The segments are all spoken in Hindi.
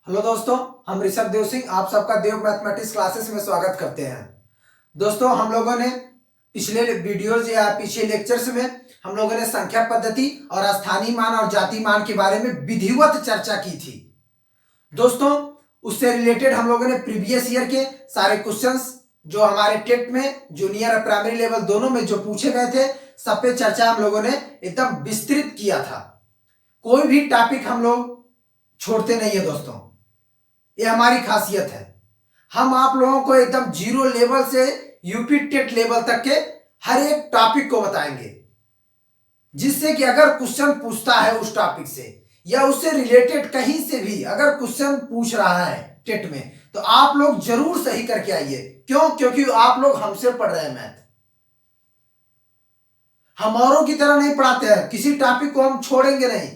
हेलो दोस्तों, हम ऋषभ देव सिंह आप सबका देव मैथमेटिक्स क्लासेस में स्वागत करते हैं। दोस्तों, हम लोगों ने पिछले वीडियोज या पिछले लेक्चर्स में हम लोगों ने संख्या पद्धति और स्थानीय मान और जाति मान के बारे में विधिवत चर्चा की थी। दोस्तों, उससे रिलेटेड हम लोगों ने प्रीवियस ईयर के सारे क्वेश्चंस जो हमारे टेट में जूनियर और प्राइमरी लेवल दोनों में जो पूछे गए थे, सब पे चर्चा हम लोगों ने एकदम विस्तृत किया था। कोई भी टॉपिक हम लोग छोड़ते नहीं है दोस्तों, ये हमारी खासियत है। हम आप लोगों को एकदम जीरो लेवल से यूपी टेट लेवल तक के हर एक टॉपिक को बताएंगे, जिससे कि अगर क्वेश्चन पूछता है उस टॉपिक से या उससे रिलेटेड कहीं से भी अगर क्वेश्चन पूछ रहा है टेट में, तो आप लोग जरूर सही करके आइए। क्यों? क्योंकि आप लोग हमसे पढ़ रहे हैं मैथ। हम औरों की तरह नहीं पढ़ाते हैं, किसी टॉपिक को हम छोड़ेंगे नहीं।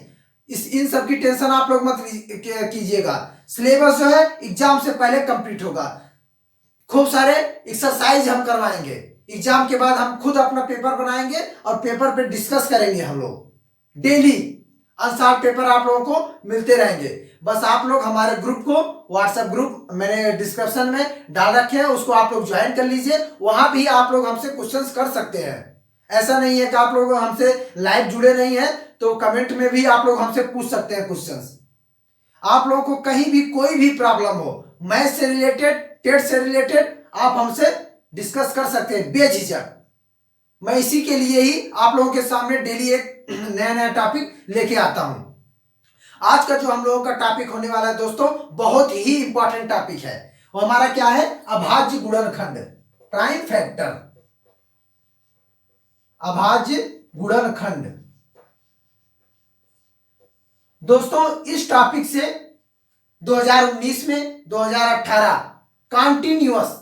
इन सब की टेंशन आप लोग मत कीजिएगा। सिलेबस जो है एग्जाम से पहले कंप्लीट होगा। खूब सारे एक्सरसाइज हम करवाएंगे। एग्जाम के बाद हम खुद अपना पेपर बनाएंगे और पेपर पे डिस्कस करेंगे। हम लोग डेली आंसर पेपर आप लोगों को मिलते रहेंगे। बस आप लोग हमारे ग्रुप को, व्हाट्सएप ग्रुप मैंने डिस्क्रिप्शन में डाल रखे हैं, उसको आप लोग ज्वाइन कर लीजिए। वहां भी आप लोग हमसे क्वेश्चंस कर सकते हैं। ऐसा नहीं है कि आप लोग हमसे लाइव जुड़े नहीं है, तो कमेंट में भी आप लोग हमसे पूछ सकते हैं क्वेश्चंस। आप लोगों को कहीं भी कोई भी प्रॉब्लम हो, मैथ से रिलेटेड, टेट से रिलेटेड, आप हमसे डिस्कस कर सकते हैं बेझिझक। मैं इसी के लिए ही आप लोगों के सामने डेली एक नया नया टॉपिक लेके आता हूं। आज का जो हम लोगों का टॉपिक होने वाला है दोस्तों, बहुत ही इंपॉर्टेंट टॉपिक है। वो हमारा क्या है? अभाज्य गुणनखंड, प्राइम फैक्टर, अभाज्य गुणनखंड। दोस्तों, इस टॉपिक से 2019 में 2018 कंटिन्यूअस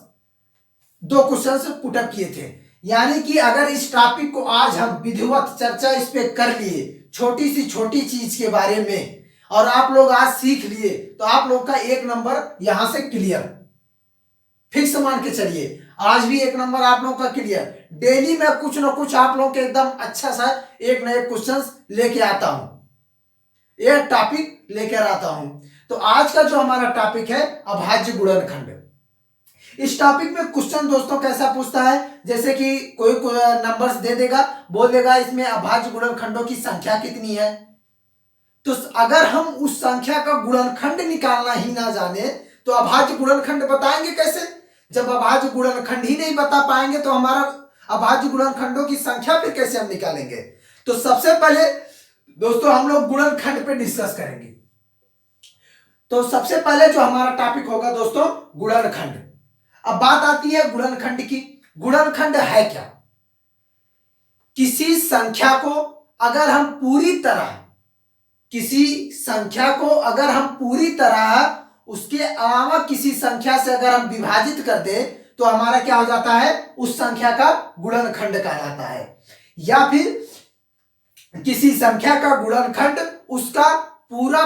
2 क्वेश्चन पुटअप किए थे। यानी कि अगर इस टॉपिक को आज हम विधिवत चर्चा इस पे कर लिए, छोटी सी छोटी चीज के बारे में, और आप लोग आज सीख लिए, तो आप लोग का 1 नंबर यहां से क्लियर फिक्स मान के चलिए। आज भी 1 नंबर आप लोगों का क्लियर। डेली मैं कुछ ना कुछ आप लोगों के एकदम अच्छा सा एक नए क्वेश्चन लेके आता हूं, एक टॉपिक लेकर आता हूं। तो आज का जो हमारा टॉपिक है अभाज्य गुणनखंड। इस टॉपिक में क्वेश्चन दोस्तों कैसा पूछता है, जैसे कि कोई नंबर्स दे देगा, बोल देगा इसमें अभाज्य गुणनखंडों की संख्या कितनी है। तो अगर हम उस संख्या का गुणनखंड निकालना ही ना जाने, तो अभाज्य गुणनखंड बताएंगे कैसे? जब अभाज्य गुणनखंड ही नहीं बता पाएंगे, तो हमारा अभाज्य गुणनखंडों की संख्या फिर कैसे हम निकालेंगे? तो सबसे पहले दोस्तों हम लोग गुणनखंड पे डिस्कस करेंगे। तो सबसे पहले जो हमारा टॉपिक होगा दोस्तों, गुणनखंड। अब बात आती है गुणनखंड की। गुणनखंड है क्या? किसी संख्या को अगर हम पूरी तरह, किसी संख्या को अगर हम पूरी तरह उसके अलावा किसी संख्या से अगर हम विभाजित कर दे, तो हमारा क्या हो जाता है? उस संख्या का गुणनखंड कहलाता है। या फिर किसी संख्या का गुणनखंड उसका पूरा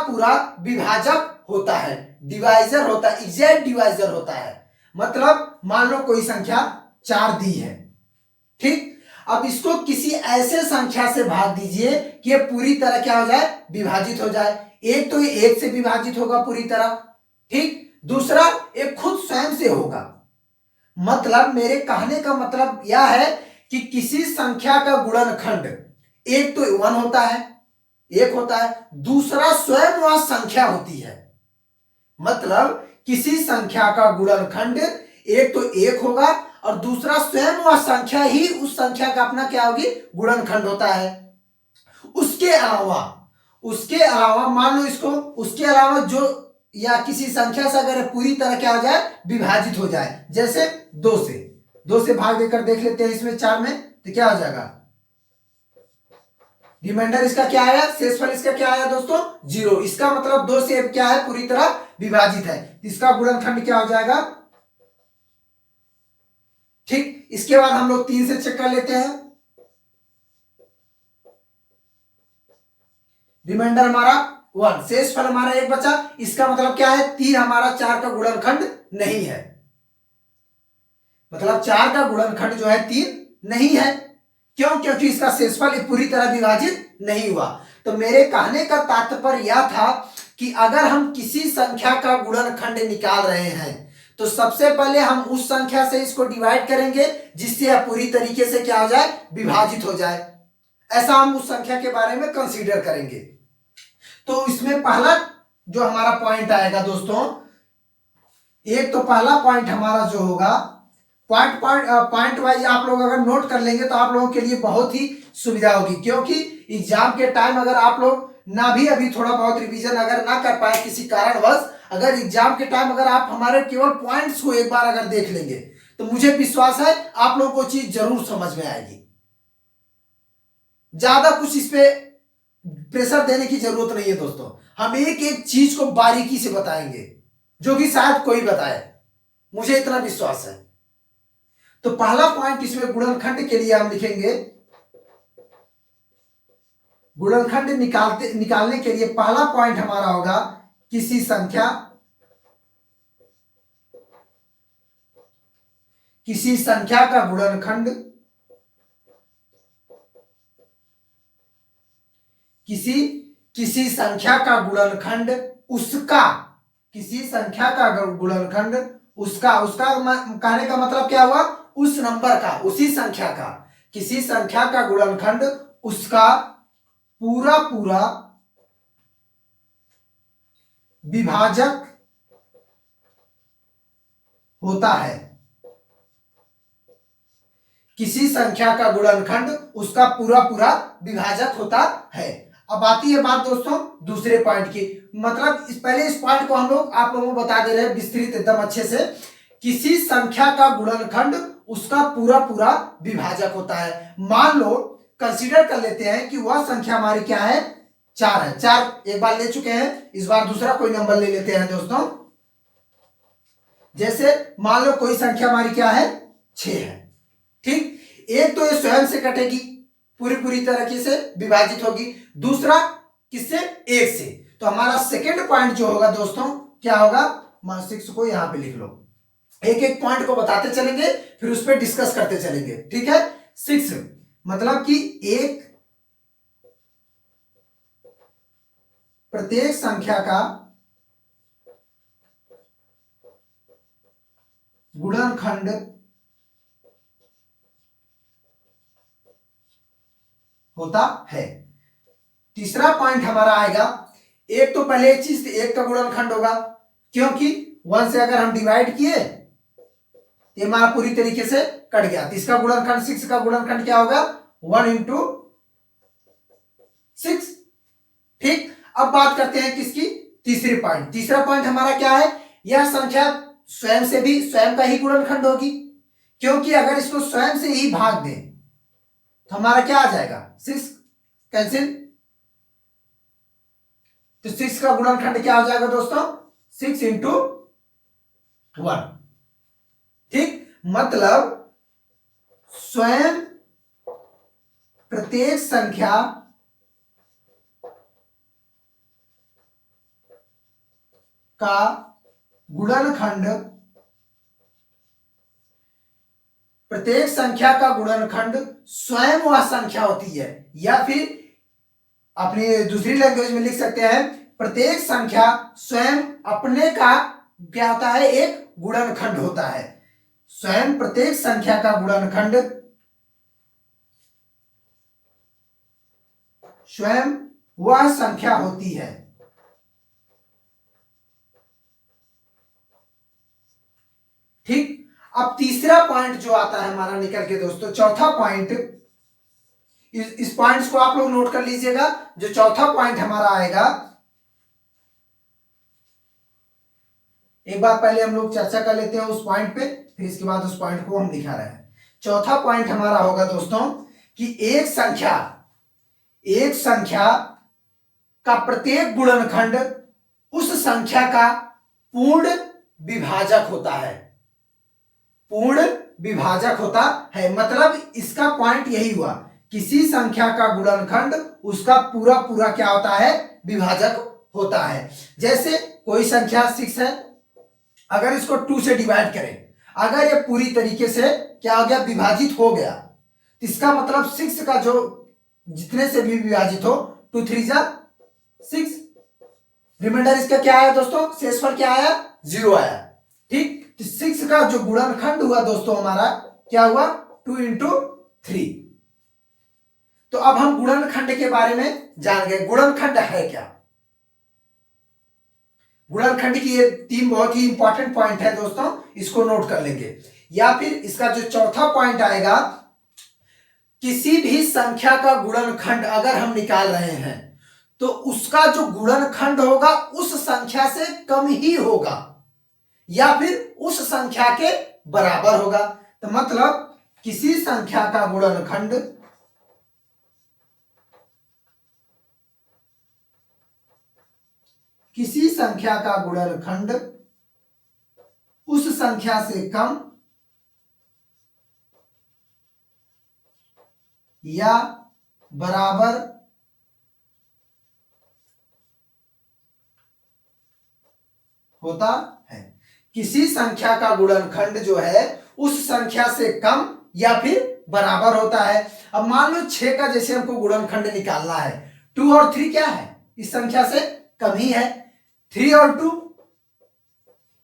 पूरा विभाजक होता है, डिवाइजर होता है, एग्जैक्ट डिवाइजर होता है। मतलब मान लो कोई संख्या 4 दी है, ठीक। अब इसको किसी ऐसे संख्या से भाग दीजिए कि ये पूरी तरह क्या हो जाए? विभाजित हो जाए। एक तो ये 1 से विभाजित होगा पूरी तरह, ठीक। दूसरा एक खुद स्वयं से होगा। मतलब मेरे कहने का मतलब यह है कि किसी संख्या का गुणनखंड एक तो 1 होता है, 1 होता है, दूसरा स्वयं वह संख्या होती है। मतलब किसी संख्या का गुणनखंड एक तो 1 होगा और दूसरा स्वयं वह संख्या ही उस संख्या का अपना क्या होगी? गुणनखंड होता है। उसके अलावा मान लो इसको, उसके अलावा जो या किसी संख्या से अगर पूरी तरह क्या हो जाए? विभाजित हो जाए। जैसे 2 से भाग देकर देख लेते हैं इसमें 4 में, तो क्या हो जाएगा? रिमाइंडर इसका क्या आया? शेषफल इसका क्या आया दोस्तों? 0। इसका मतलब 2 से क्या है? पूरी तरह विभाजित है। इसका गुणनखंड क्या हो जाएगा? ठीक। इसके बाद हम लोग 3 से चेक कर लेते हैं। रिमाइंडर हमारा 1, शेषफल हमारा 1 बचा। इसका मतलब क्या है? 3 हमारा 4 का गुणनखंड नहीं है। मतलब 4 का गुणनखंड जो है 3 नहीं है। क्यों? क्योंकि इसका शेषफल पूरी तरह विभाजित नहीं हुआ। तो मेरे कहने का तात्पर्य यह था कि अगर हम किसी संख्या का गुणनखंड निकाल रहे हैं तो सबसे पहले हम उस संख्या से इसको डिवाइड करेंगे जिससे यह पूरी तरीके से क्या हो जाए, विभाजित हो जाए। ऐसा हम उस संख्या के बारे में कंसीडर करेंगे। तो इसमें पहला जो हमारा पॉइंट आएगा दोस्तों, एक तो पहला पॉइंट हमारा जो होगा, पॉइंट वाइज आप लोग अगर नोट कर लेंगे तो आप लोगों के लिए बहुत ही सुविधा होगी, क्योंकि एग्जाम के टाइम अगर आप लोग ना भी अभी थोड़ा बहुत रिवीजन अगर ना कर पाए किसी कारणवश, अगर एग्जाम के टाइम अगर आप हमारे केवल पॉइंट्स को एक बार अगर देख लेंगे तो मुझे विश्वास है आप लोगों को चीज जरूर समझ में आएगी। ज्यादा कुछ इस पे प्रेशर देने की जरूरत नहीं है दोस्तों, हम एक एक चीज को बारीकी से बताएंगे जो कि शायद कोई बताए, मुझे इतना विश्वास है। तो पहला पॉइंट इसमें गुणनखंड के लिए हम लिखेंगे, गुणनखंड निकालने के लिए पहला पॉइंट हमारा होगा किसी संख्या का गुणनखंड किसी संख्या का गुणनखंड उसका कहने का मतलब क्या हुआ, उस नंबर का, उसी संख्या का, किसी संख्या का गुणनखंड उसका पूरा पूरा विभाजक होता है। किसी संख्या का गुणनखंड उसका पूरा पूरा विभाजक होता है। अब आती है बात दोस्तों दूसरे पॉइंट की, मतलब पहले इस पॉइंट को हम लोग आप लोगों को बता दे रहे हैं विस्तृत एकदम अच्छे से। किसी संख्या का गुणनखंड उसका पूरा पूरा विभाजक होता है। मान लो कंसीडर कर लेते हैं कि वह संख्या हमारी क्या है, 4 है। 4 एक बार ले चुके हैं, इस बार दूसरा कोई नंबर ले लेते हैं दोस्तों। जैसे मान लो कोई संख्या हमारी क्या है, 6 है। ठीक, एक तो ये स्वयं से कटेगी, पूरी तरीके से विभाजित होगी। दूसरा किससे, 1 से। तो हमारा सेकेंड पॉइंट जो होगा दोस्तों क्या होगा, 6 को यहां पे लिख लो, एक एक पॉइंट को बताते चलेंगे फिर उस पर डिस्कस करते चलेंगे। ठीक है, 6 मतलब कि एक प्रत्येक संख्या का गुणनखंड होता है। तीसरा पॉइंट हमारा आएगा, एक तो पहले एक चीज, एक का गुणनखंड होगा, क्योंकि 1 से अगर हम डिवाइड किए ये हमारा पूरी तरीके से कट गया। तो इसका गुणनखंड, 6 का गुणनखंड क्या होगा, 1 इंटू 6। ठीक, अब बात करते हैं किसकी, तीसरा पॉइंट हमारा क्या है, यह संख्या स्वयं का ही गुणनखंड होगी, क्योंकि अगर इसको स्वयं से ही भाग दें तो हमारा क्या आ जाएगा, 6 कैंसिल। तो 6 का गुणनखंड क्या हो जाएगा दोस्तों, 6 इंटू 1। ठीक, मतलब स्वयं प्रत्येक संख्या का गुणनखंड, प्रत्येक संख्या का गुणनखंड स्वयं वह संख्या होती है, या फिर अपनी दूसरी लैंग्वेज में लिख सकते हैं, प्रत्येक संख्या स्वयं अपने का क्या होता है, एक गुणनखंड होता है। स्वयं प्रत्येक संख्या का गुणनखंड स्वयं वह संख्या होती है। ठीक, अब तीसरा पॉइंट जो आता है हमारा निकल के दोस्तों, चौथा पॉइंट, इस पॉइंट्स को आप लोग नोट कर लीजिएगा। जो चौथा पॉइंट हमारा आएगा, एक बार पहले हम लोग चर्चा कर लेते हैं उस पॉइंट पे, फिर इसके बाद उस पॉइंट को हम दिखा रहे हैं। चौथा पॉइंट हमारा होगा दोस्तों कि एक संख्या का प्रत्येक गुणनखंड उस संख्या का पूर्ण विभाजक होता है, मतलब इसका पॉइंट यही हुआ, किसी संख्या का गुणनखंड उसका पूरा पूरा क्या होता है, विभाजक होता है। जैसे कोई संख्या 6 है, अगर इसको 2 से डिवाइड करें, अगर ये पूरी तरीके से क्या हो गया, विभाजित हो गया, इसका मतलब 6 का जो जितने से भी विभाजित हो 2 3 जा 6, रिमाइंडर इसका क्या आया दोस्तों, शेषफल क्या आया, 0 आया। ठीक, तो 6 का जो गुणनखंड हुआ दोस्तों हमारा क्या हुआ, 2 इंटू 3। तो अब हम गुणनखंड के बारे में जान गए। गुणनखंड है क्या, गुणनखंड की ये 3 बहुत ही इंपॉर्टेंट पॉइंट है दोस्तों, इसको नोट कर लेंगे। या फिर इसका जो चौथा पॉइंट आएगा, किसी भी संख्या का गुणनखंड अगर हम निकाल रहे हैं तो उसका जो गुणनखंड होगा उस संख्या से कम ही होगा या फिर उस संख्या के बराबर होगा। तो मतलब किसी संख्या का गुणनखंड किसी संख्या का गुणनखंड उस संख्या से कम या बराबर होता है। किसी संख्या का गुणनखंड जो है उस संख्या से कम या फिर बराबर होता है। अब मान लो 6 का जैसे हमको गुणनखंड निकालना है, 2 और 3 क्या है, इस संख्या से कम ही है, 3 और 2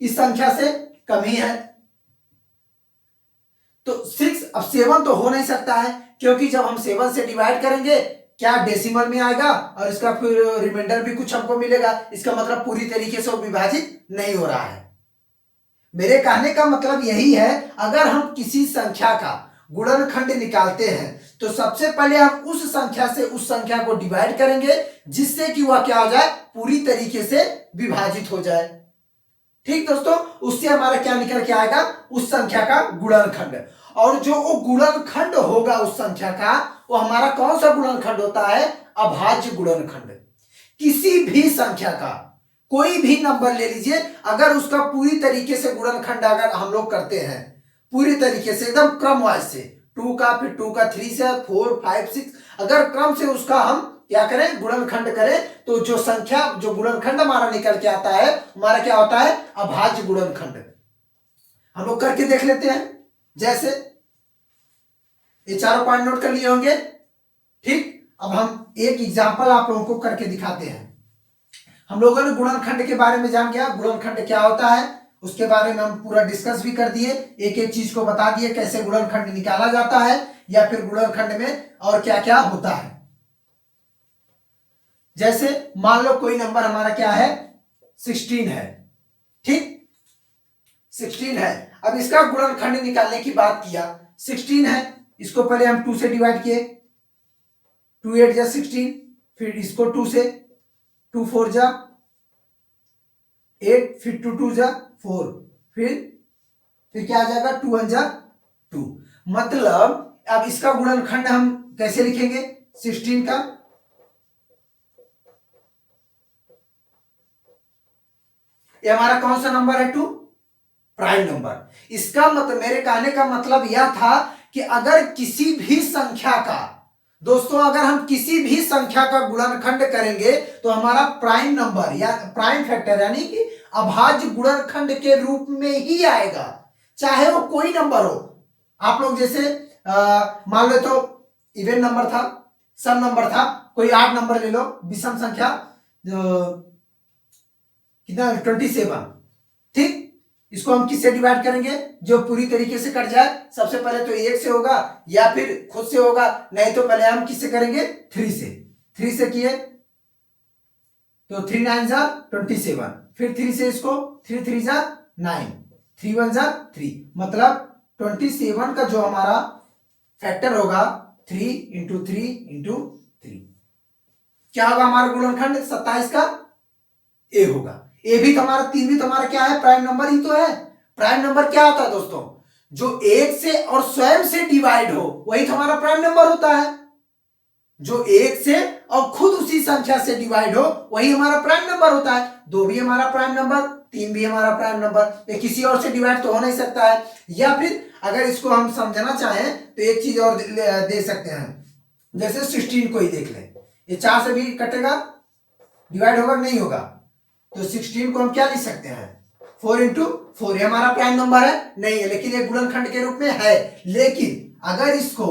इस संख्या से कम ही है। तो 6, अब 7 तो हो नहीं सकता है क्योंकि जब हम 7 से डिवाइड करेंगे क्या डेसिमल में आएगा और इसका फिर रिमाइंडर भी कुछ हमको मिलेगा, इसका मतलब पूरी तरीके से वो विभाजित नहीं हो रहा है। मेरे कहने का मतलब यही है, अगर हम किसी संख्या का गुणनखंड निकालते हैं तो सबसे पहले हम उस संख्या से उस संख्या को डिवाइड करेंगे जिससे कि वह क्या हो जाए, पूरी तरीके से विभाजित हो जाए। ठीक दोस्तों, उससे हमारा क्या निकल के आएगा, उस संख्या का गुणनखंड। और जो वो गुणनखंड होगा उस संख्या का, वो हमारा कौन सा गुणनखंड होता है, अभाज्य गुणनखंड। किसी भी संख्या का कोई भी नंबर ले लीजिए, अगर उसका पूरी तरीके से गुणनखंड अगर हम लोग करते हैं पूरी तरीके से एकदम क्रम वाइज से, 2 का फिर 2 का 3 से 4 5 6, अगर क्रम से उसका हम क्या करें, गुणनखंड करें, तो जो संख्या जो गुणनखंड हमारा निकल के आता है हमारा क्या होता है, अभाज्य गुणनखंड। हम लोग करके देख लेते हैं। जैसे ये चारों पॉइंट नोट कर लिए होंगे। ठीक, अब हम एक एग्जांपल आप लोगों को करके दिखाते हैं। हम लोगों ने गुणनखंड के बारे में जान गया, गुणनखंड क्या होता है उसके बारे में हम पूरा डिस्कस भी कर दिए, एक एक चीज को बता दिए कैसे गुणनखंड निकाला जाता है या फिर गुणनखंड में और क्या क्या होता है। जैसे मान लो कोई नंबर हमारा क्या है, 16 है। ठीक, 16 है। अब इसका गुणनखंड निकालने की बात किया, 16 है, इसको पहले हम 2 से डिवाइड किए, 2 8 जा 16, फिर इसको 2 से, 2 4 जा 8, फिर 2 2 जा 4, फिर क्या आ जाएगा, 2 1 जा 2। मतलब अब इसका गुणनखंड हम कैसे लिखेंगे, 16 का ये हमारा कौन सा नंबर है, 2, प्राइम नंबर। इसका मतलब, मेरे कहने का मतलब यह था कि अगर किसी भी संख्या का दोस्तों, अगर हम किसी भी संख्या का गुणनखंड करेंगे तो हमारा प्राइम नंबर या प्राइम फैक्टर यानी कि अभाज्य गुणनखंड के रूप में ही आएगा, चाहे वो कोई नंबर हो। आप लोग जैसे मान लो तो इवन नंबर था, सम नंबर था, कोई 8 नंबर ले लो, विषम संख्या कितना, 27। ठीक, इसको हम किससे डिवाइड करेंगे, जो पूरी तरीके से कट जाए। सबसे पहले तो 1 से होगा या फिर खुद से होगा, नहीं तो पहले हम किससे करेंगे, 3 से। 3 से किए तो 3 9 जा 27, फिर 3 से इसको, 3 3 जा 9, 3 1 जा 3, मतलब 27 का जो हमारा फैक्टर होगा 3 इंटू 3 इंटू 3, क्या होगा हमारा गुणनखंड, 27 का ए होगा। ए भी तो हमारा, 3 भी तो हमारा क्या है, प्राइम नंबर ही तो है। प्राइम नंबर क्या होता है दोस्तों, जो 1 से और स्वयं से डिवाइड हो वही तो हमारा प्राइम नंबर होता है। जो 1 से और खुद उसी संख्या से डिवाइड हो वही हमारा प्राइम नंबर होता है। 2 भी हमारा प्राइम नंबर, 3 भी हमारा प्राइम नंबर, ये किसी और से डिवाइड तो हो नहीं सकता है। या फिर अगर इसको हम समझना चाहें तो एक चीज और दे सकते हैं, जैसे 16 को ही देख लें, ये 4 से भी कटेगा, डिवाइड होगा नहीं होगा, तो 16 को हम क्या लिख सकते हैं, 4 इंटू 4। ये हमारा प्राइम नंबर है नहीं है, लेकिन ये गुणनखंड के रूप में है। लेकिन अगर इसको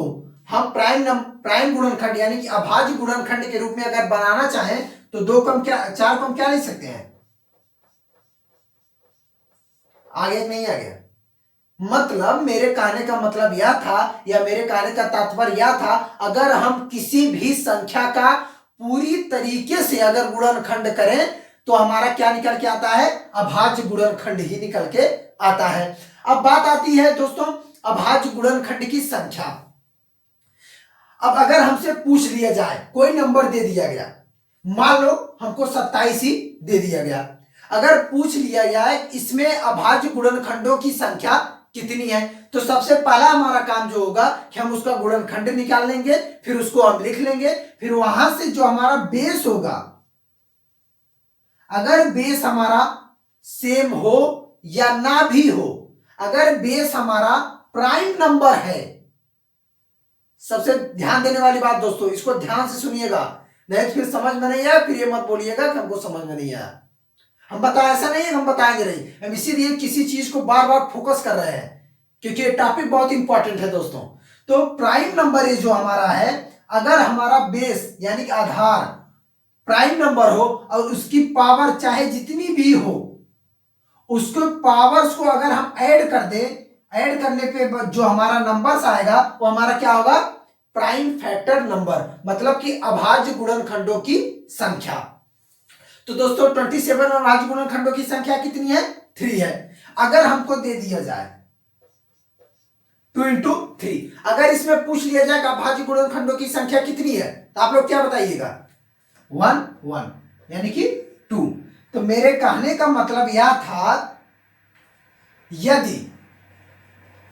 हम प्राइम गुणनखंड यानी कि अभाज्य गुणनखंड के रूप में अगर बनाना चाहें तो 2 को हम क्या 4 को हम क्या लिख सकते हैं? आगे नहीं आ गया? मतलब मेरे कहने का मतलब यह था या मेरे कहने का तात्पर्य यह था, अगर हम किसी भी संख्या का पूरी तरीके से अगर गुणनखंड करें तो हमारा क्या निकल के आता है? अभाज्य गुणनखंड ही निकल के आता है। अब बात आती है दोस्तों अभाज्य गुणनखंड की संख्या। अब अगर हमसे पूछ लिया जाए, कोई नंबर दे दिया गया, मान लो हमको 27 ही दे दिया गया, अगर पूछ लिया जाए इसमें अभाज्य गुणनखंडों की संख्या कितनी है, तो सबसे पहला हमारा काम जो होगा कि हम उसका गुणनखंड निकाल लेंगे, फिर उसको हम लिख लेंगे, फिर वहां से जो हमारा बेस होगा, अगर बेस हमारा सेम हो या ना भी हो, अगर बेस हमारा प्राइम नंबर है, सबसे ध्यान देने वाली बात दोस्तों, इसको ध्यान से सुनिएगा, नहीं तो फिर समझ में नहीं आया, फिर ये मत बोलिएगा कि हमको समझ में नहीं आया। हम बताए ऐसा नहीं है हम बताएंगे नहीं, हम इसीलिए किसी चीज को बार बार फोकस कर रहे हैं क्योंकि ये टॉपिक बहुत इंपॉर्टेंट है दोस्तों। तो प्राइम नंबर ये जो हमारा है, अगर हमारा बेस यानी कि आधार प्राइम नंबर हो और उसकी पावर चाहे जितनी भी हो, उसको पावर्स को अगर हम ऐड कर दें, ऐड करने पे जो हमारा नंबर्स आएगा वो हमारा क्या होगा? प्राइम फैक्टर नंबर, मतलब कि अभाज्य गुणनखंडों की संख्या। तो दोस्तों 27 में अभाज्य गुणनखंडों की संख्या कितनी है? 3 है। अगर हमको दे दिया जाए 2 into 3, अगर इसमें पूछ लिया जाए कि अभाज्य गुणनखंडों की संख्या कितनी है, तो आप लोग क्या बताइएगा? 1 1 यानी कि 2। तो मेरे कहने का मतलब यह था, यदि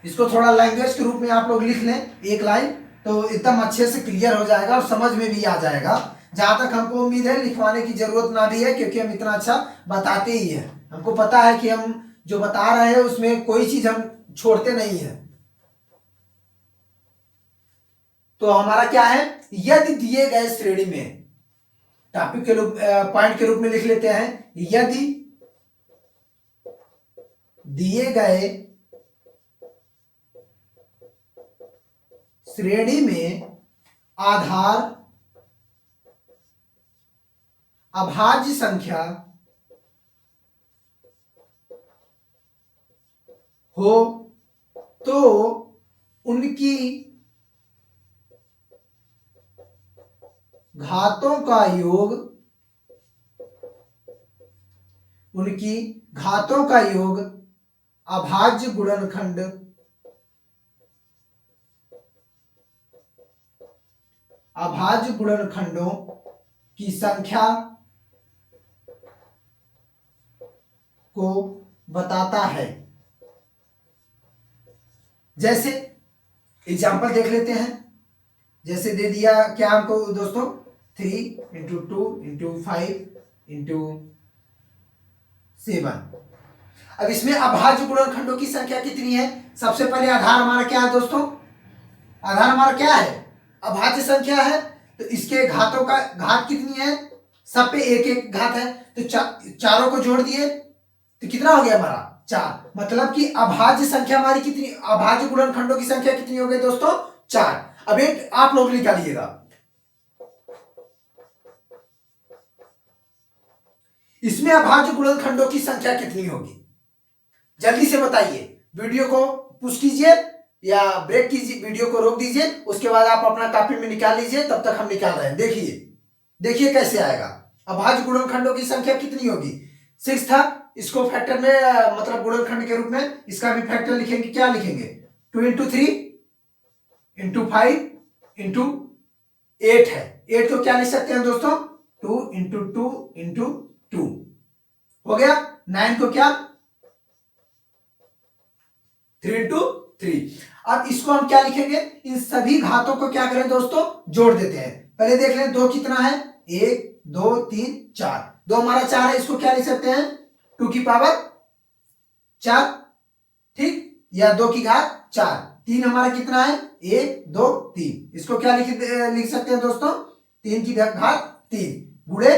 इसको थोड़ा लैंग्वेज के रूप में आप लोग लिख लें एक लाइन, तो एकदम अच्छे से क्लियर हो जाएगा और समझ में भी आ जाएगा। जहां तक हमको उम्मीद है लिखवाने की जरूरत ना भी है, क्योंकि हम इतना अच्छा बताते ही हैं, हमको पता है कि हम जो बता रहे हैं उसमें कोई चीज हम छोड़ते नहीं है। तो हमारा क्या है? यदि दिए गए श्रेणी में, टॉपिक के रूप पॉइंट के रूप में लिख लेते हैं, यदि दिए गए श्रेणी में आधार अभाज्य संख्या हो तो उनकी घातों का योग, उनकी घातों का योग अभाज्य गुणनखंड अभाज्य गुणनखंडों की संख्या को बताता है। जैसे एग्जाम्पल देख लेते हैं, जैसे दे दिया क्या हमको दोस्तों? 3 into 2 into 5 into 7। अब इसमें अभाज्य गुणनखंडों की संख्या कितनी है? सबसे पहले आधार हमारा क्या है दोस्तों? आधार हमारा क्या है? अभाज्य संख्या है, तो इसके घातों का घात कितनी है? सब पे एक एक घात है, तो चारों को जोड़ दिए तो कितना हो गया हमारा? 4। मतलब कि अभाज्य संख्या हमारी कितनी, अभाज्य गुणनखंडों की संख्या कितनी हो गई दोस्तों? 4। अब एक आप लोग निकालिएगा, इसमें अभाज्य गुणनखंडों की संख्या कितनी होगी? जल्दी से बताइए। वीडियो को पुश कीजिए या ब्रेक कीजिए, वीडियो को रोक दीजिए, उसके बाद आप अपना कॉपी में निकाल लीजिए, तब तक हम निकाल रहे हैं। देखिए कैसे आएगा। अभाज्य गुणनखंडों की संख्या कितनी होगी? 6 था, इसको फैक्टर में मतलब गुणनखंड के रूप में इसका भी फैक्टर लिखेंगे। क्या लिखेंगे? 2 into 3 into 5 into 8 है। 8 को क्या लिख सकते हैं दोस्तों? 2 into 2 into 2 हो गया। 9 को क्या? 3 into 3। अब इसको हम क्या लिखेंगे? इन सभी घातों को क्या करें दोस्तों? जोड़ देते हैं। पहले देख लें 2 कितना है? 1 2 3 4। 2 हमारा 4 है, इसको क्या लिख सकते हैं? 2 की पावर 4, ठीक, या 2 की घात 4। 3 हमारा कितना है? 1 2 3। इसको क्या लिख सकते हैं दोस्तों? 3 की घात 3 गुणे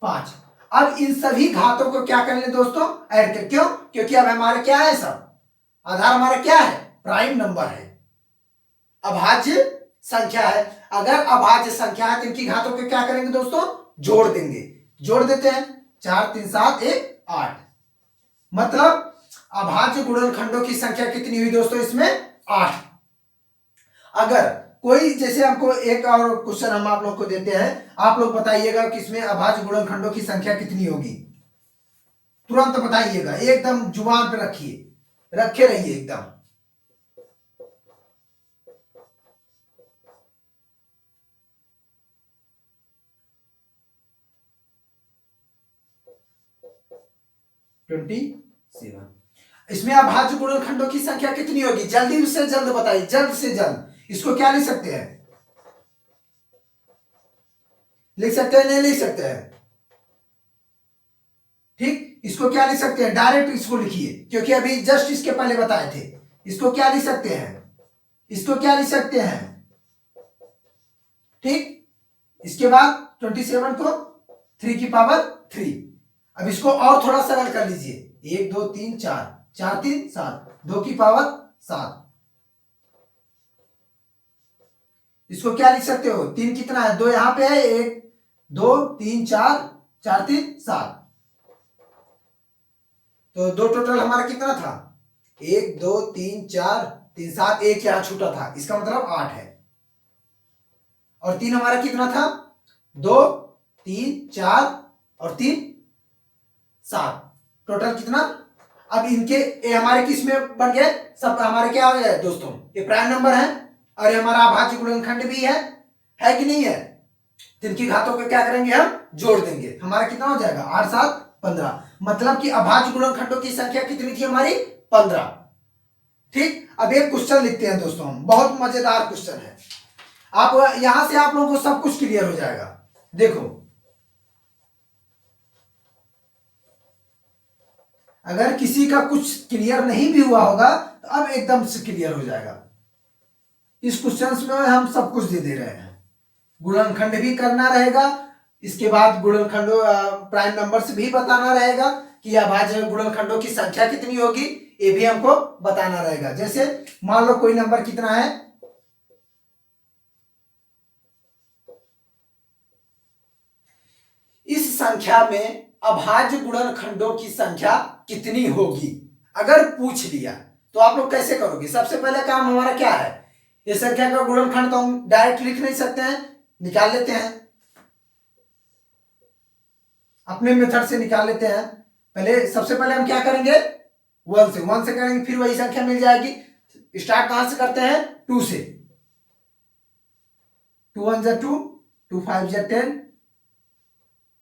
5। अब इन सभी घातों को क्या कर लें दोस्तों? ऐड कर। क्यों? क्योंकि अब हमारा क्या है? सब आधार हमारा क्या है? प्राइम नंबर है। अभाज्य संख्या है। अगर अभाज्य संख्या है तो इनकी घातों को क्या करेंगे दोस्तों, जोड़ देंगे। जोड़ देते हैं, 4 3 7 1 8, मतलब अभाज्य गुणनखंडों की संख्या कितनी हुई दोस्तों इसमें, 8। अगर कोई जैसे हमको एक और क्वेश्चन हम आप लोग को देते हैं, आप लोग बताइएगा कि इसमें अभाज्य गुणनखंडों की संख्या कितनी होगी, तुरंत बताइएगा, एकदम जुबान पे रखिए, रखे रहिए एकदम। ट्वेंटी 7। इसमें अभाज्य गुणनखंडों की संख्या कितनी होगी, जल्दी से जल्द बताइए, जल्द से जल्द। इसको क्या लिख सकते हैं, लिख सकते हैं, नहीं लिख सकते हैं, ठीक। इसको क्या लिख सकते हैं, डायरेक्ट इसको लिखिए, क्योंकि अभी जस्ट इसके पहले बताए थे। इसको क्या लिख सकते हैं, इसको क्या लिख सकते हैं, ठीक। इसके बाद 27 को 3 की पावर 3। अब इसको और थोड़ा सरल कर लीजिए, 1 2 3 4, 4 3 7, 2 की पावर 7। इसको क्या लिख सकते हो, 3 कितना है, 2 यहां पे है, 1 2 3 4, 4 3 7, तो 2 टोटल हमारा कितना था, 1 2 3 4 3 7, 1 यहां छूटा था, इसका मतलब 8 है। और 3 हमारा कितना था, 2 3 4 और 3 7, टोटल कितना। अब इनके ये हमारे किस में बन गए, सब हमारे क्या हो गए दोस्तों, ये प्राइम नंबर है और ये हमारा अभाज्य गुणनखंड भी है कि नहीं है। तो इनकी घातों को क्या करेंगे, हम जोड़ देंगे, हमारा कितना हो जाएगा, 8 7 15, मतलब कि अभाज्य गुणनखंडों की संख्या कितनी थी हमारी, 15, ठीक। अब एक क्वेश्चन लिखते हैं दोस्तों हम, बहुत मजेदार क्वेश्चन है, आप यहां से आप लोगों को सब कुछ क्लियर हो जाएगा। देखो, अगर किसी का कुछ क्लियर नहीं भी हुआ होगा तो अब एकदम से क्लियर हो जाएगा। इस क्वेश्चन में हम सब कुछ दे रहे हैं, गुणनखंड भी करना रहेगा, इसके बाद गुणनखंडों प्राइम नंबर्स भी बताना रहेगा कि अभाज्य गुणनखंडों की संख्या कितनी होगी, ये भी हमको बताना रहेगा। जैसे मान लो कोई नंबर कितना है, इस संख्या में अभाज्य गुणनखंडों की संख्या कितनी होगी, अगर पूछ लिया तो आप लोग कैसे करोगे। सबसे पहले काम हमारा क्या है, इस संख्या का गुणनखंड तो हम डायरेक्ट लिख नहीं सकते हैं, निकाल लेते हैं, अपने मेथड से निकाल लेते हैं। पहले सबसे पहले हम क्या करेंगे, 1 से करेंगे, फिर वही संख्या मिल जाएगी। स्टार्ट कहां से करते हैं, 2 से, 2 1 जा 2, 2 5 जा 10,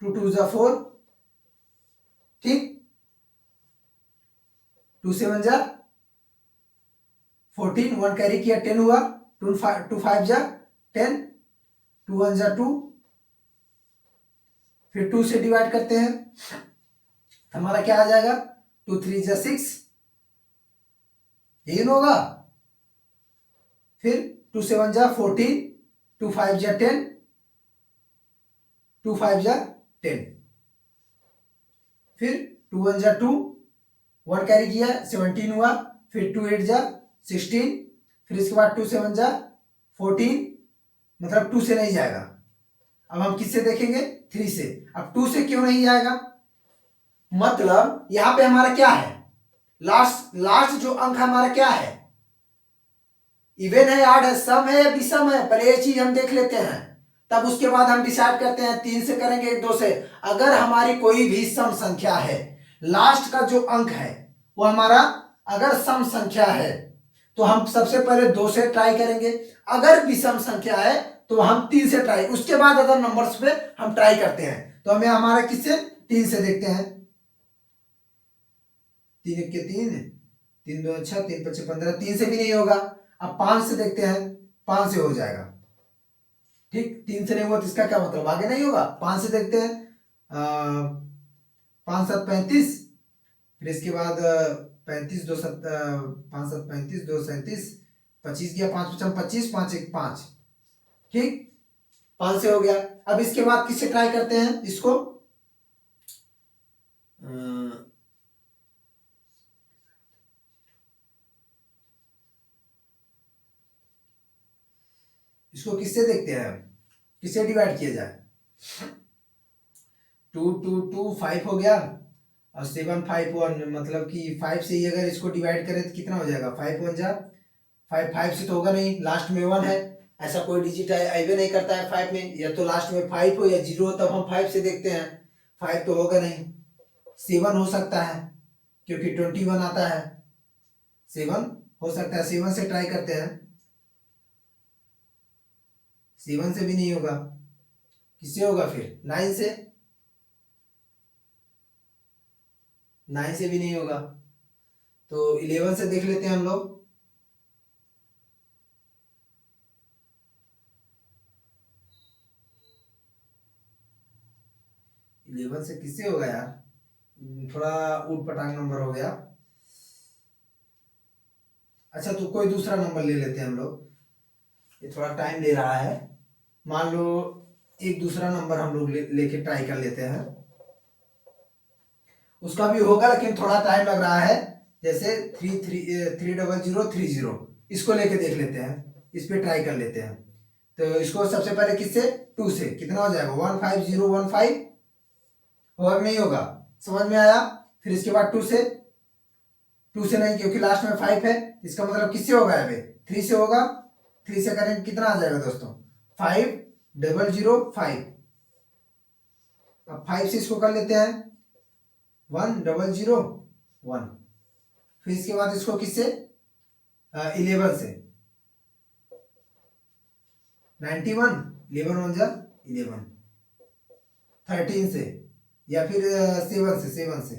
2 2 जा 4, ठीक, 2 7 जा 14, 1 कैरी किया 10 हुआ, 2 5 जा 10, 2 1 जा 2, फिर 2 से डिवाइड करते हैं, हमारा क्या आ जाएगा, 2 3 जा 6, यही होगा। फिर 2 7 जा 14, 2 5 जा 10, 2 5 जा 10, फिर 2 1 जा 2, 1 कैरी किया 17 हुआ, फिर 2 8 जा 16, फिर इसके बाद 2 7 जा 14, मतलब 2 से नहीं जाएगा। अब हम किससे देखेंगे, 3 से। अब 2 से क्यों नहीं जाएगा, मतलब यहां पे हमारा क्या है, लास्ट जो अंक हमारा क्या है, इवन है, आड है, सम है या विषम है, पहले ये चीज हम देख लेते हैं, तब उसके बाद हम डिसाइड करते हैं, 3 से करेंगे 2 से। अगर हमारी कोई भी सम संख्या है, लास्ट का जो अंक है वो हमारा अगर सम संख्या है तो हम सबसे पहले 2 से ट्राई करेंगे, अगर विषम संख्या है तो हम 3 से ट्राई, उसके बाद अदर नंबर्स पे हम ट्राई करते हैं। तो हमें हमारा किससे, 3 से देखते हैं, 3 1 के 3, 3 2 अच्छा, 3 5 15, 3 से भी नहीं होगा। अब 5 से देखते हैं, 5 से हो जाएगा, ठीक। 3 से नहीं हुआ तो इसका क्या मतलब, आगे नहीं होगा। 5 से देखते हैं, 5 7 35, फिर इसके बाद 35 2 7 5 7 35 2 37, 25 गया, 5 5 25, 5 1 5, ठीक, 5 से हो गया। अब इसके बाद किससे ट्राई करते हैं इसको, इसको किससे देखते हैं हम, किससे डिवाइड किया जाए, 2 2 2 5 हो गया और 7 5 1, मतलब कि 5 से ही अगर इसको डिवाइड करें तो कितना हो जाएगा, 5 1 जा 5, 5 से तो होगा नहीं, लास्ट में 1 है, ऐसा कोई डिजिट आइए नहीं करता है 5 में, या तो लास्ट में 5 हो या 0 हो, तब हम 5 से देखते हैं, 5 तो होगा नहीं, 7 हो सकता है क्योंकि 21 आता है, 7 हो सकता है, 7 से ट्राई करते हैं, 7 से भी नहीं होगा, किससे होगा फिर, 9 से, 9 से भी नहीं होगा, तो 11 से देख लेते हैं हम लोग, 11 से किससे होगा यार, थोड़ा ऊट पटांग नंबर हो गया, अच्छा तो कोई दूसरा नंबर ले लेते हैं हम लोग, ये थोड़ा टाइम ले रहा है, मान लो एक दूसरा नंबर हम लोग लेके ट्राई कर लेते हैं, उसका भी होगा लेकिन थोड़ा टाइम लग रहा है, जैसे 30030, इसको लेके देख लेते हैं, इस पे ट्राई कर लेते हैं, तो इसको सबसे पहले किससे, 2 से, कितना हो जाएगा 15015, होगा नहीं होगा, समझ में आया, फिर इसके बाद 2 से, 2 से नहीं क्योंकि लास्ट में 5 है, इसका मतलब किससे होगा, अभी 3 से होगा, 3 से करेंगे कितना आ जाएगा दोस्तों, 5005, अब 5 से इसको कर लेते हैं 1001, फिर इसके बाद इसको किससे, 11 से, 91, 11 1 जा 11, 13 से, या फिर 7 से, 7 से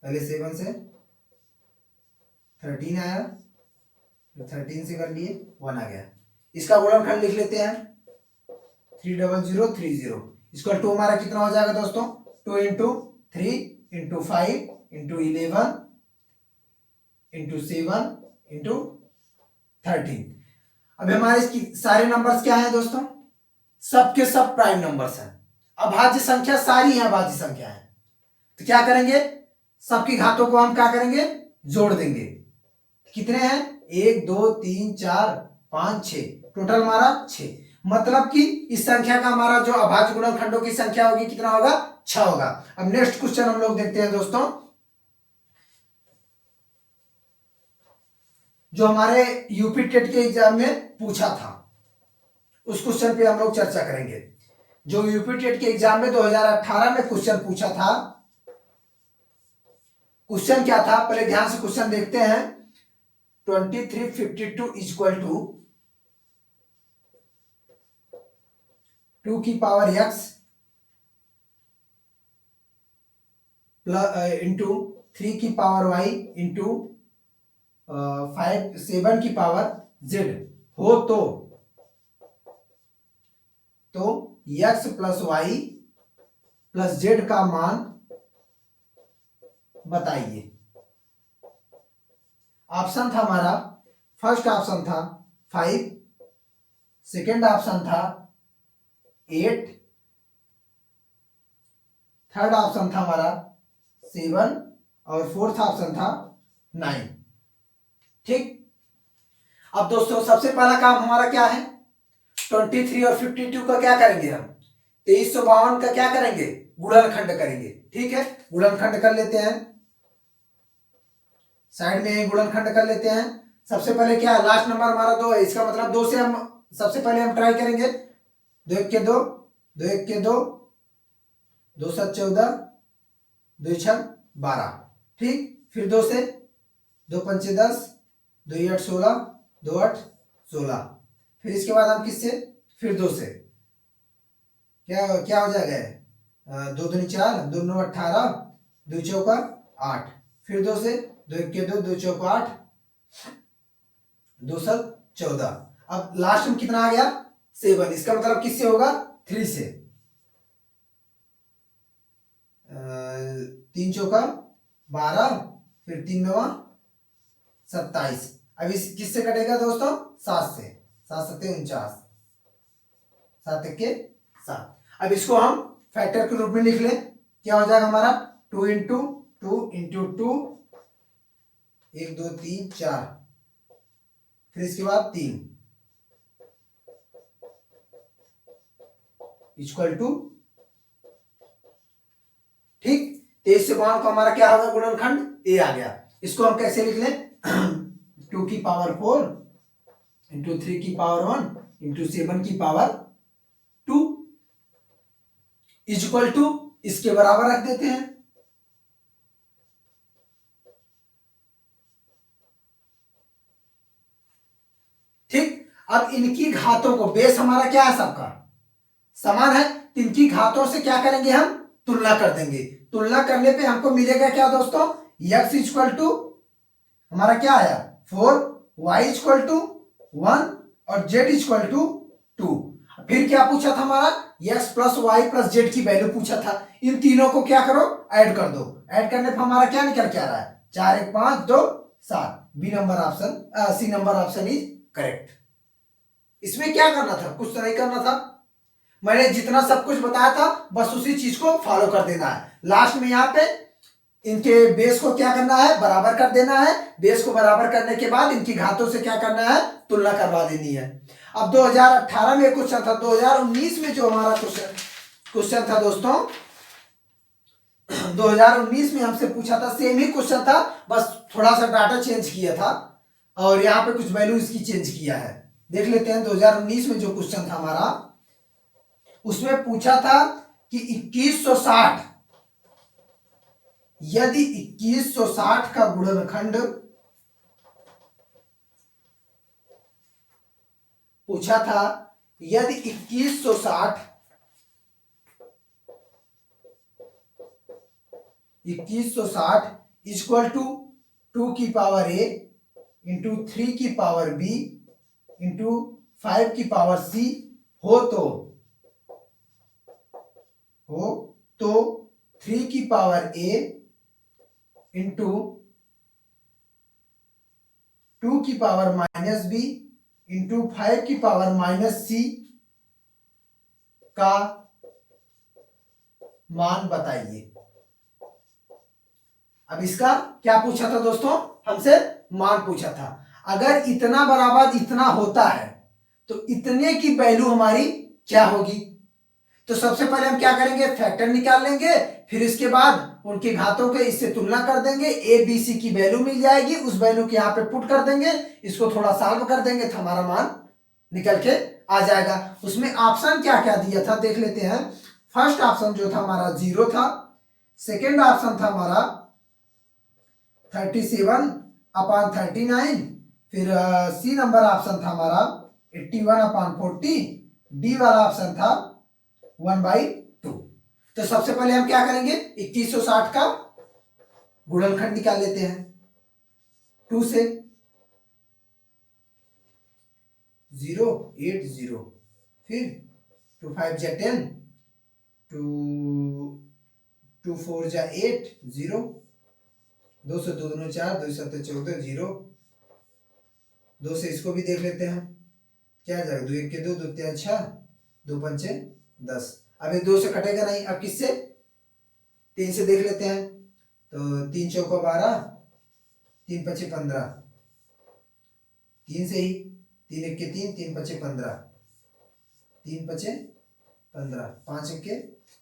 पहले 7 से 13 आया, तो 13 से कर लिए 1 आ गया, इसका गुणनखंड लिख लेते हैं 30030, इसका 2 हमारा कितना हो जाएगा दोस्तों, 2 into 3 into 5 into 11 into 7 into 13, अब हमारे इसकी सारे नंबर्स क्या हैं दोस्तों, सबके सब प्राइम नंबर्स हैं, अभाज्य संख्या सारी हैं अभाज्य संख्या है, तो क्या करेंगे, सबकी घातों को हम क्या करेंगे, जोड़ देंगे, कितने हैं 1 2 3 4 5 6, टोटल हमारा 6, मतलब कि इस संख्या का हमारा जो अभाज्य गुणनखंडों की संख्या होगी कितना होगा, 6 होगा। अब नेक्स्ट क्वेश्चन हम लोग देखते हैं दोस्तों, जो हमारे यूपी टेट के एग्जाम में पूछा था, उस क्वेश्चन पे हम लोग चर्चा करेंगे, जो यूपी टेट के एग्जाम में 2018 में क्वेश्चन पूछा था, क्वेश्चन क्या था पहले ध्यान से क्वेश्चन देखते हैं, 2352 इक्वल टू 2 की पावर x प्लस इंटू 3 की पावर y इंटू 7 की पावर z हो तो x plus y plus z का मान बताइए। ऑप्शन था हमारा, फर्स्ट ऑप्शन था 5, सेकेंड ऑप्शन था 8, थर्ड ऑप्शन था हमारा 7 और फोर्थ ऑप्शन था 9, ठीक। अब दोस्तों सबसे पहला काम हमारा क्या है, 23 और 52 का क्या करेंगे हम, 2352 का क्या करेंगे, गुणनखंड करेंगे, ठीक है, गुणनखंड कर लेते हैं, साइड में गुणनखंड कर लेते हैं, सबसे पहले क्या है, लास्ट नंबर हमारा 2 है, इसका मतलब 2 से हम सबसे पहले हम ट्राई करेंगे, 2 1 के 2, 2 1 के 2, 2 7 14, 2 6 12, ठीक, फिर 2 से, 2 5 10, 2 8 16, 2 8 16, फिर इसके बाद हम किससे, फिर 2 से, क्या क्या हो जाएगा, 2 दूनी 4, 2 9 18, 2 चौका 8, फिर 2 से, 2 1 के 2, 2 चौका 8, 2 7 14, अब लास्ट में कितना आ गया 7, इसका मतलब किससे होगा, 3 से, 3 चौका 12, फिर 3 9 27, अब इस किससे कटेगा दोस्तों, 7 से, 7 7 49, 7 के 7, अब इसको हम फैक्टर के रूप में लिख लें, क्या हो जाएगा हमारा 2 इंटू 2 इंटू 2, 1 2 3 4, फिर इसके बाद 3, इक्वल टू, ठीक, 23 से 52 का हमारा क्या होगा गुणनखंड ए आ गया। इसको हम कैसे लिख लें 2 की पावर 4 इंटू 3 की पावर 1 इंटू 7 की पावर 2 इक्वल टू, इसके बराबर रख देते हैं। ठीक, अब इनकी घातों को, बेस हमारा क्या है सबका समान है, तो इनकी घातों से क्या करेंगे हम तुलना कर देंगे। तुलना करने पे हमको मिलेगा क्या दोस्तों, x इक्वल टू हमारा क्या आया 4, y इक्वल टू 1 और z इक्वल टू 2। फिर क्या पूछा था हमारा, x plus Y plus Z की वैल्यू पूछा था। इन तीनों को क्या करो ऐड कर दो, ऐड करने पर हमारा क्या निकल के आ रहा है 4 1 5 2 7। B number option, C number option is correct. इसमें क्या करना था, कुछ तो नहीं करना था, मैंने जितना सब कुछ बताया था बस उसी चीज को फॉलो कर देना है। लास्ट में यहाँ पे इनके बेस को क्या करना है बराबर कर देना है। बेस को बराबर करने के बाद इनकी घातों से क्या करना है तुलना करवा देनी है। अब 2018 में क्वेश्चन था, 2019 में जो हमारा क्वेश्चन था दोस्तों 2019 में हमसे पूछा था, सेम ही क्वेश्चन था, बस थोड़ा सा डाटा चेंज किया था और यहाँ पे कुछ वैल्यू इसकी चेंज किया है। देख लेते हैं 2019 में जो क्वेश्चन था हमारा, उसमें पूछा था कि 2160, यदि 2160 का गुणनखंड पूछा था, यदि 2160 इक्वल टू 2 की पावर ए इंटू 3 की पावर बी इंटू 5 की पावर सी हो तो 3 की पावर ए इंटू 2 की पावर माइनस बी इंटू 5 की पावर माइनस सी का मान बताइए। अब इसका क्या पूछा था दोस्तों, हमसे मान पूछा था। अगर इतना बराबर इतना होता है तो इतने की वैल्यू हमारी क्या होगी, तो सबसे पहले हम क्या करेंगे फैक्टर निकाल लेंगे, फिर इसके बाद उनकी घातों के इससे तुलना कर देंगे, ए बी सी की वैल्यू मिल जाएगी, उस वैल्यू को यहाँ पे पुट कर देंगे, इसको थोड़ा सॉल्व कर देंगे तो हमारा मान निकल के आ जाएगा। उसमें ऑप्शन क्या क्या दिया था देख लेते हैं। फर्स्ट ऑप्शन जो था हमारा 0 था, सेकेंड ऑप्शन था हमारा 37/39, फिर सी नंबर ऑप्शन था हमारा 81/40, डी वाला ऑप्शन था 1/2। तो सबसे पहले हम क्या करेंगे 2160 का गुणनखंड निकाल लेते हैं 2 से, 0 8 0, फिर 2 5 जा 10, 2 4 जा 8 0, 2 से 2 2 4, 2 7 14 0, 2 से इसको भी देख लेते हैं क्या जाएगा 2 1 के 2, 2 3 6, 2 5 10। अब ये 2 से कटेगा नहीं, अब किससे 3 से देख लेते हैं, तो 3 चौका 12, 3 5 15, 3 से ही 3 1 के 3, 3 5 15, 3 5 15, 5 1 के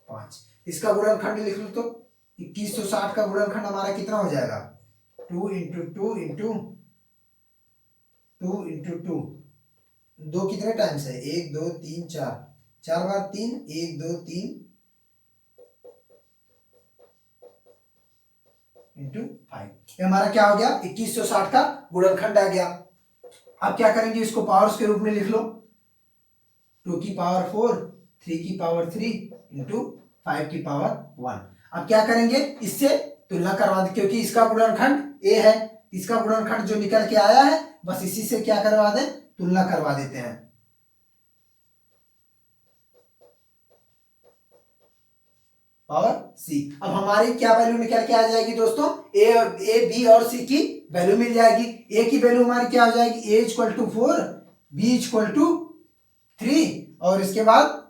5। इसका गुणनखंड लिख लो तो 2160 का गुणनखंड हमारा कितना हो जाएगा 2 इंटू 2 इंटू 2 इंटू 2, 2 कितने टाइम्स है 1 2 3 4, 4 बार 3, 1 2 3 इंटू 5। ये हमारा क्या हो गया 2160 का गुणनखंड आ गया। अब क्या करेंगे इसको पावर्स के रूप में लिख लो, 2 की पावर 4, 3 की पावर 3 इंटू 5 की पावर 1। अब क्या करेंगे इससे तुलना करवा दें, क्योंकि इसका गुणनखंड ए है, इसका गुणनखंड जो निकल के आया है बस इसी से क्या करवा दें तुलना करवा देते हैं। पावर सी, अब हमारी क्या वैल्यू निकल के आ जाएगी दोस्तों, ए बी और सी की वैल्यू मिल जाएगी। ए की वैल्यू हमारी क्या हो जाएगी A equal to 4, B equal to 3 और इसके बाद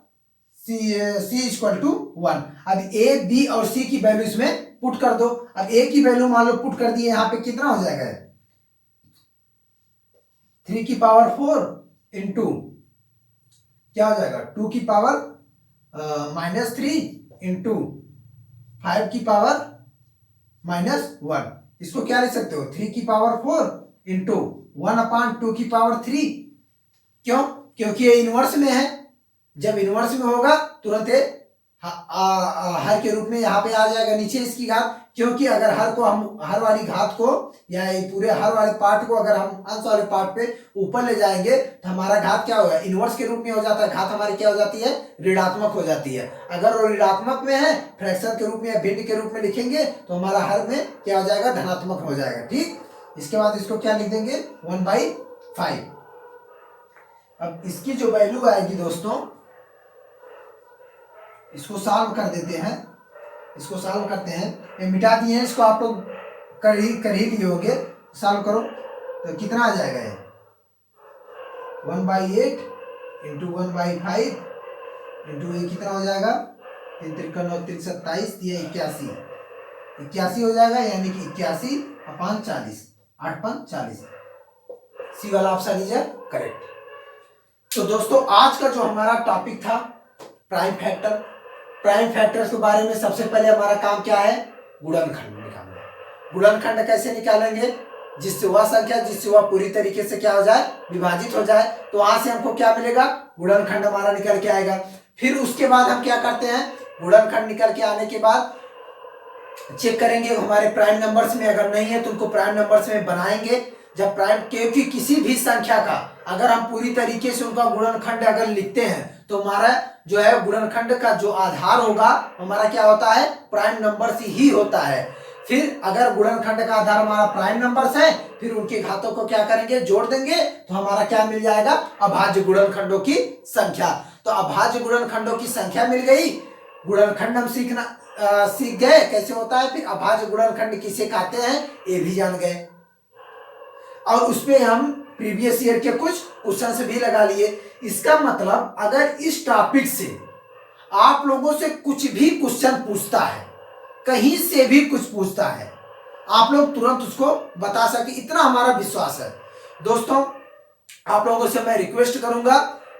सी इक्वल टू 1। अब ए बी और सी की वैल्यू इसमें पुट कर दो। अब ए की वैल्यू मान लो पुट कर दिए, यहाँ पे कितना हो जाएगा 3 की पावर 4 इंटू क्या हो जाएगा 2 की पावर -3 इंटू 5 की पावर -1। इसको क्या लिख सकते हो, 3 की पावर 4 इंटू 1/2 की पावर 3। क्यों? क्योंकि ये इनवर्स में है। जब इनवर्स में होगा तुरंत ये हर के रूप में यहाँ पे आ जाएगा नीचे इसकी घात। क्योंकि अगर हर को हम हर वाली घात को या ये पूरे हर वाले पार्ट को अगर हम अंश वाले पार्ट पे ऊपर ले जाएंगे तो हमारा घात क्या होगा, इनवर्स के रूप में हो जाता है। घात हमारी क्या हो जाती है, ऋणात्मक हो जाती है। अगर वो ऋणात्मक में है, फ्रैक्शन के रूप में या भिन्न के रूप में लिखेंगे तो हमारा हर में क्या हो जाएगा, धनात्मक हो जाएगा। ठीक, इसके बाद इसको क्या लिख देंगे, 1/5। अब इसकी जो वैल्यू आएगी दोस्तों, इसको सॉल्व कर देते हैं। इसको सॉल्व करते हैं, ये मिटा दिए हैं, इसको आप लोग कर ही लिए होंगे। सॉल्व करो तो कितना आ जाएगा, ये 1/8 इंटू 1/5 इंटू ये कितना हो जाएगा, 3 × 9 = 27, ये 81 हो जाएगा। यानी कि 81/40, 8/40। सी वाला ऑप्शन इज करेक्ट। तो दोस्तों आज का जो हमारा टॉपिक था प्राइम फैक्टर, प्राइम फैक्टर के बारे में सबसे पहले हमारा काम क्या है, गुणनखंड निकालना। गुणनखंड कैसे निकालेंगे, जिससे वह संख्या जिससे वह पूरी तरीके से क्या हो जाए, विभाजित हो जाए। तो वहां से हमको क्या मिलेगा, गुणनखंड हमारा निकल के आएगा। फिर उसके बाद हम क्या करते हैं, गुणनखंड निकल के आने के बाद चेक करेंगे हमारे प्राइम नंबर्स में, अगर नहीं है तो उनको प्राइम नंबर्स में बनाएंगे। जब प्राइम, क्योंकि किसी भी संख्या का अगर हम पूरी तरीके से उनका गुणनखंड अगर लिखते हैं तो हमारा जो है गुणनखंड का जो आधार होगा हमारा क्या होता है, प्राइम नंबर्स ही होता है। फिर अगर गुणनखंड का आधार हमारा प्राइम नंबर्स है, फिर उनके घातों को क्या करेंगे, जोड़ देंगे, तो हमारा क्या मिल जाएगा, अभाज्य गुणनखंडों की संख्या। तो अभाज्य गुणनखंडों की संख्या मिल गई। गुणनखंड हम सीख गए कैसे होता है। फिर अभाज्य गुणनखंड किसे कहते हैं ये भी जान गए, और उसमें हम प्रीवियस ईयर के कुछ क्वेश्चन भी लगा लिए। इसका मतलब अगर इस टॉपिक से आप लोगों से कुछ भी क्वेश्चन पूछता है, कहीं से भी कुछ पूछता है, आप लोग तुरंत उसको बता सके, इतना हमारा विश्वास है। दोस्तों आप लोगों से मैं रिक्वेस्ट करूंगा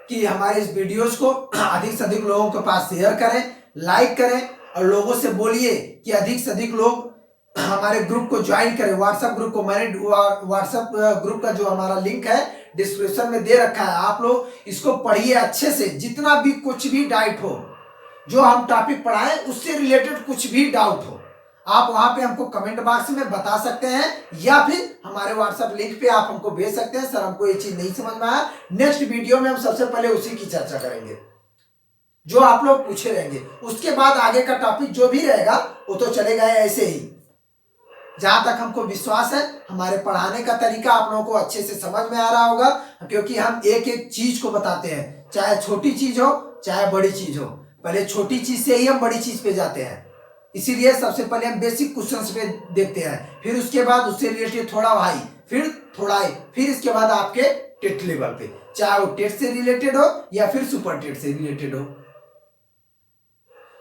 कि हमारे इस वीडियोस को अधिक से अधिक लोगों के पास शेयर करें, लाइक करें, और लोगों से बोलिए कि अधिक से अधिक लोग हमारे ग्रुप को ज्वाइन करें, व्हाट्सएप ग्रुप को। मैंने व्हाट्सएप ग्रुप का जो हमारा लिंक है डिस्क्रिप्शन में दे रखा है। आप लोग इसको पढ़िए अच्छे से, जितना भी कुछ भी डाउट हो, जो हम टॉपिक पढ़ाएं उससे रिलेटेड कुछ भी डाउट हो, आप वहां पे हमको कमेंट बॉक्स में बता सकते हैं, या फिर हमारे व्हाट्सएप लिंक पे आप हमको भेज सकते हैं, सर हमको ये चीज नहीं समझ में आया। नेक्स्ट वीडियो में हम सबसे पहले उसी की चर्चा करेंगे जो आप लोग पूछे रहेंगे। उसके बाद आगे का टॉपिक जो भी रहेगा वो तो चलेगा ऐसे ही। जहां तक हमको विश्वास है हमारे पढ़ाने का तरीका आप लोगों को अच्छे से समझ में आ रहा होगा, क्योंकि हम एक एक चीज को बताते हैं, चाहे छोटी चीज हो चाहे बड़ी चीज हो। पहले छोटी चीज से ही हम बड़ी चीज पे जाते हैं, इसीलिए सबसे पहले हम बेसिक क्वेश्चंस पे देखते हैं, फिर उसके बाद उससे रिलेटेड थोड़ा हाई, फिर थोड़ा हाई, फिर इसके बाद आपके टेट लेवल पे, चाहे वो टेट से रिलेटेड हो या फिर सुपर टेट से रिलेटेड हो।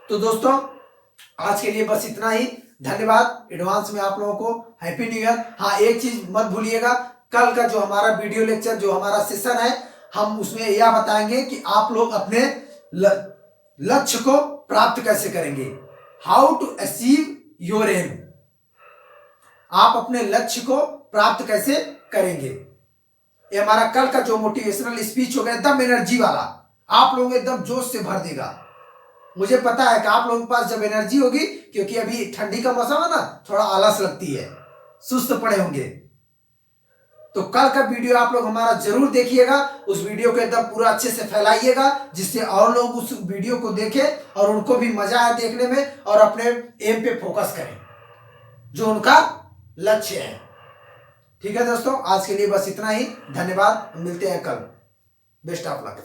तो दोस्तों आज के लिए बस इतना ही। धन्यवाद एडवांस में आप लोगों को, हैप्पी न्यू ईयर। हाँ एक चीज मत भूलिएगा, कल का जो हमारा वीडियो लेक्चर जो हमारा सेशन है, हम उसमें यह बताएंगे कि आप लोग अपने लक्ष्य को प्राप्त कैसे करेंगे, how to achieve your aim. आप अपने लक्ष्य को प्राप्त कैसे करेंगे, ये हमारा कल का जो मोटिवेशनल स्पीच होगा एकदम एनर्जी वाला, आप लोग एकदम जोश से भर देगा। मुझे पता है कि आप लोगों के पास जब एनर्जी होगी, क्योंकि अभी ठंडी का मौसम है ना, थोड़ा आलस लगती है, सुस्त पड़े होंगे, तो कल का वीडियो आप लोग हमारा जरूर देखिएगा। उस वीडियो को एकदम पूरा अच्छे से फैलाइएगा, जिससे और लोग उस वीडियो को देखें और उनको भी मजा आए देखने में, और अपने एम पे फोकस करें जो उनका लक्ष्य है। ठीक है दोस्तों, आज के लिए बस इतना ही। धन्यवाद, मिलते हैं कल। Best of luck.